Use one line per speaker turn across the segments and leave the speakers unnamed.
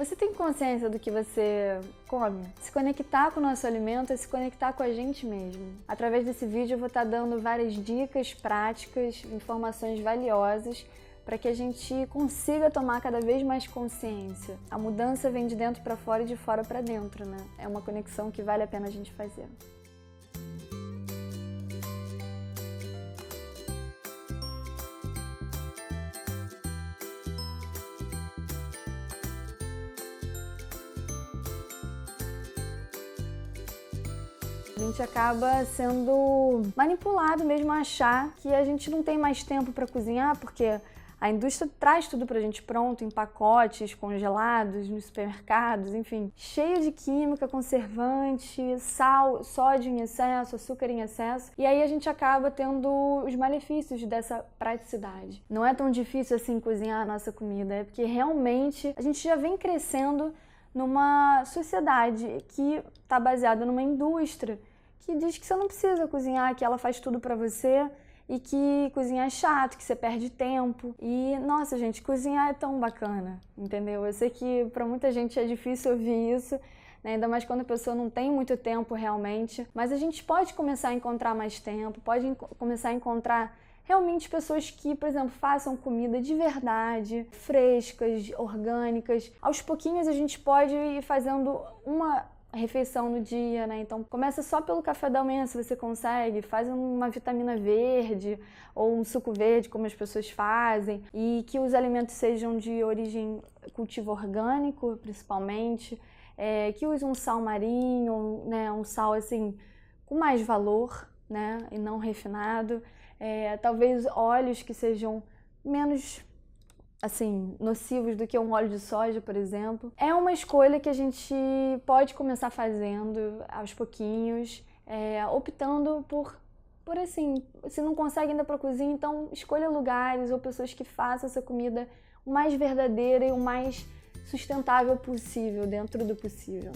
Você tem consciência do que você come? Se conectar com o nosso alimento é se conectar com a gente mesmo. Através desse vídeo eu vou estar dando várias dicas práticas, informações valiosas para que a gente consiga tomar cada vez mais consciência. A mudança vem de dentro para fora e de fora para dentro, né? É uma conexão que vale a pena a gente fazer. A gente acaba sendo manipulado mesmo a achar que a gente não tem mais tempo para cozinhar, porque a indústria traz tudo pra gente pronto, em pacotes, congelados, nos supermercados, enfim, cheio de química, conservante, sal, sódio em excesso, açúcar em excesso, e aí a gente acaba tendo os malefícios dessa praticidade. Não é tão difícil assim cozinhar a nossa comida, é porque realmente a gente já vem crescendo numa sociedade que está baseada numa indústria que diz que você não precisa cozinhar, que ela faz tudo pra você e que cozinhar é chato, que você perde tempo. E, nossa, gente, cozinhar é tão bacana, entendeu? Eu sei que pra muita gente é difícil ouvir isso, né? Ainda mais quando a pessoa não tem muito tempo realmente, mas a gente pode começar a encontrar mais tempo, pode começar a encontrar realmente pessoas que, por exemplo, façam comida de verdade, frescas, orgânicas. Aos pouquinhos a gente pode ir fazendo uma refeição no dia, né? Então começa só pelo café da manhã, se você consegue, faz uma vitamina verde ou um suco verde, como as pessoas fazem, e que os alimentos sejam de origem cultivo orgânico, principalmente, que use um sal marinho, né? Um sal assim com mais valor, né? E não refinado. Talvez óleos que sejam menos assim, nocivos do que um óleo de soja, por exemplo. É uma escolha que a gente pode começar fazendo aos pouquinhos, optando por assim, se não consegue ainda para a cozinha, então escolha lugares ou pessoas que façam essa comida o mais verdadeira e o mais sustentável possível, dentro do possível.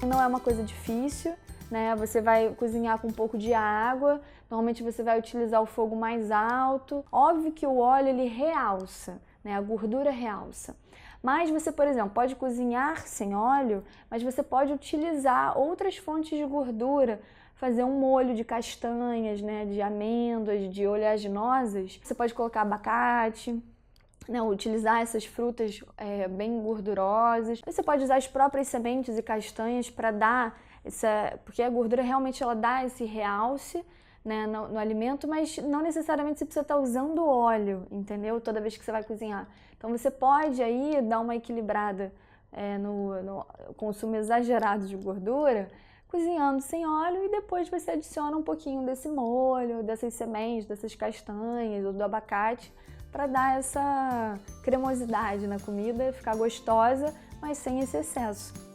Não é uma coisa difícil, né? Você vai cozinhar com um pouco de água, normalmente você vai utilizar o fogo mais alto. Óbvio que o óleo ele realça, né? A gordura realça. Mas você, por exemplo, pode cozinhar sem óleo, mas você pode utilizar outras fontes de gordura, fazer um molho de castanhas, né? De amêndoas, de oleaginosas. Você pode colocar abacate, não, utilizar essas frutas bem gordurosas. Você pode usar as próprias sementes e castanhas para dar porque a gordura realmente ela dá esse realce, né, no alimento, mas não necessariamente você precisa estar usando óleo, entendeu? Toda vez que você vai cozinhar. Então você pode aí dar uma equilibrada no consumo exagerado de gordura, cozinhando sem óleo, e depois você adiciona um pouquinho desse molho, dessas sementes, dessas castanhas ou do abacate, para dar essa cremosidade na comida, ficar gostosa, mas sem esse excesso.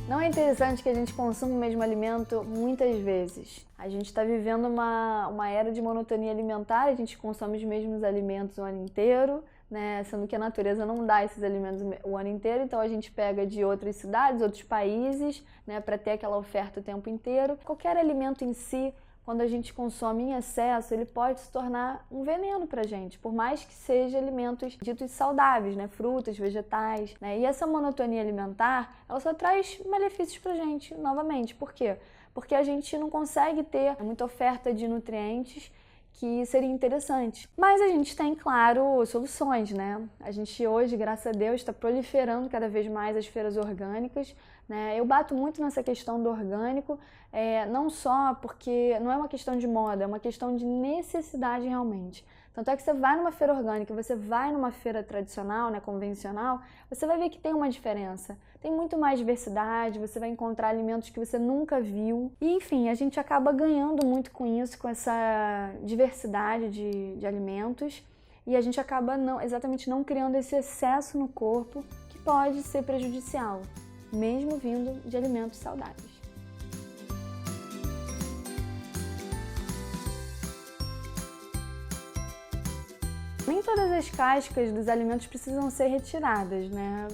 Não é interessante que a gente consuma o mesmo alimento muitas vezes. A gente está vivendo uma era de monotonia alimentar, a gente consome os mesmos alimentos o ano inteiro, né? Sendo que a natureza não dá esses alimentos o ano inteiro, então a gente pega de outras cidades, outros países, né, para ter aquela oferta o tempo inteiro. Qualquer alimento em si, quando a gente consome em excesso, ele pode se tornar um veneno pra gente, por mais que sejam alimentos ditos saudáveis, né? Frutas, vegetais, né? E essa monotonia alimentar, ela só traz malefícios pra gente, novamente. Por quê? Porque a gente não consegue ter muita oferta de nutrientes que seria interessante. Mas a gente tem, claro, soluções, né? A gente hoje, graças a Deus, está proliferando cada vez mais as feiras orgânicas, né? Eu bato muito nessa questão do orgânico, não só porque não é uma questão de moda, é uma questão de necessidade realmente. Tanto é que você vai numa feira orgânica, você vai numa feira tradicional, né, convencional, você vai ver que tem uma diferença. Tem muito mais diversidade, você vai encontrar alimentos que você nunca viu. E, enfim, a gente acaba ganhando muito com isso, com essa diversidade de alimentos. E a gente acaba exatamente não criando esse excesso no corpo que pode ser prejudicial, mesmo vindo de alimentos saudáveis. Nem todas as cascas dos alimentos precisam ser retiradas, né?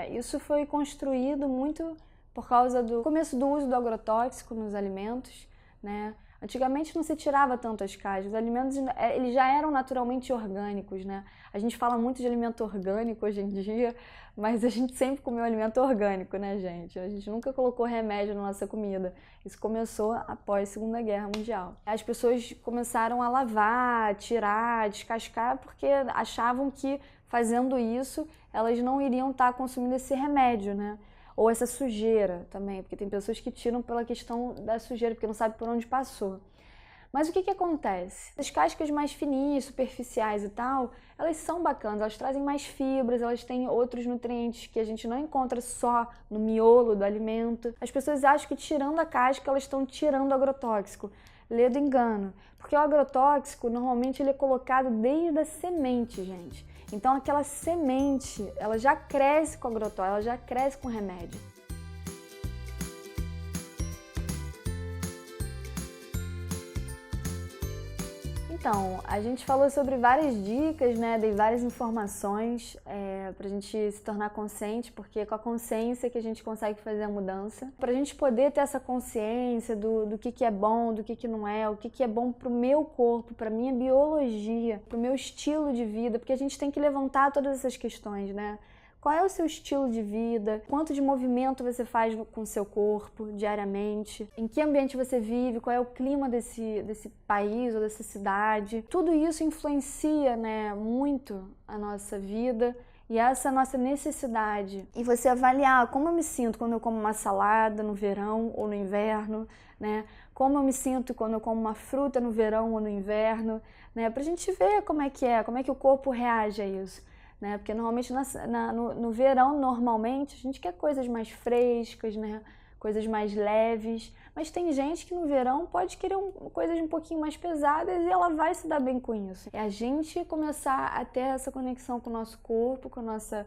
Isso foi construído muito por causa do começo do uso do agrotóxico nos alimentos, né? Antigamente não se tirava tanto as cascas, os alimentos eles já eram naturalmente orgânicos, né? A gente fala muito de alimento orgânico hoje em dia, mas a gente sempre comeu alimento orgânico, né, gente? A gente nunca colocou remédio na nossa comida. Isso começou após a Segunda Guerra Mundial. As pessoas começaram a lavar, tirar, descascar, porque achavam que fazendo isso elas não iriam estar consumindo esse remédio, né? Ou essa sujeira também, porque tem pessoas que tiram pela questão da sujeira, porque não sabe por onde passou. Mas o que acontece? As cascas mais fininhas, superficiais e tal, elas são bacanas, elas trazem mais fibras, elas têm outros nutrientes que a gente não encontra só no miolo do alimento. As pessoas acham que tirando a casca, elas estão tirando o agrotóxico. Lê do engano, porque o agrotóxico, normalmente, ele é colocado desde a semente, gente. Então, aquela semente, ela já cresce com agrotóxico, ela já cresce com remédio. Então, a gente falou sobre várias dicas, né? Dei várias informações pra gente se tornar consciente, porque é com a consciência que a gente consegue fazer a mudança. Pra gente poder ter essa consciência do que é bom, do que não é, o que é bom pro meu corpo, pra minha biologia, pro meu estilo de vida, porque a gente tem que levantar todas essas questões, né? Qual é o seu estilo de vida? Quanto de movimento você faz com o seu corpo diariamente? Em que ambiente você vive? Qual é o clima desse país ou dessa cidade? Tudo isso influencia, né, muito a nossa vida e essa nossa necessidade. E você avaliar como eu me sinto quando eu como uma salada no verão ou no inverno, né? Como eu me sinto quando eu como uma fruta no verão ou no inverno, né? Pra gente ver como é que o corpo reage a isso. Né? Porque normalmente no verão, normalmente, a gente quer coisas mais frescas, né? Coisas mais leves, mas tem gente que no verão pode querer coisas um pouquinho mais pesadas e ela vai se dar bem com isso. É a gente começar a ter essa conexão com o nosso corpo, com a nossa,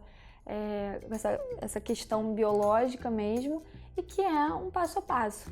essa questão biológica mesmo, e que é um passo a passo.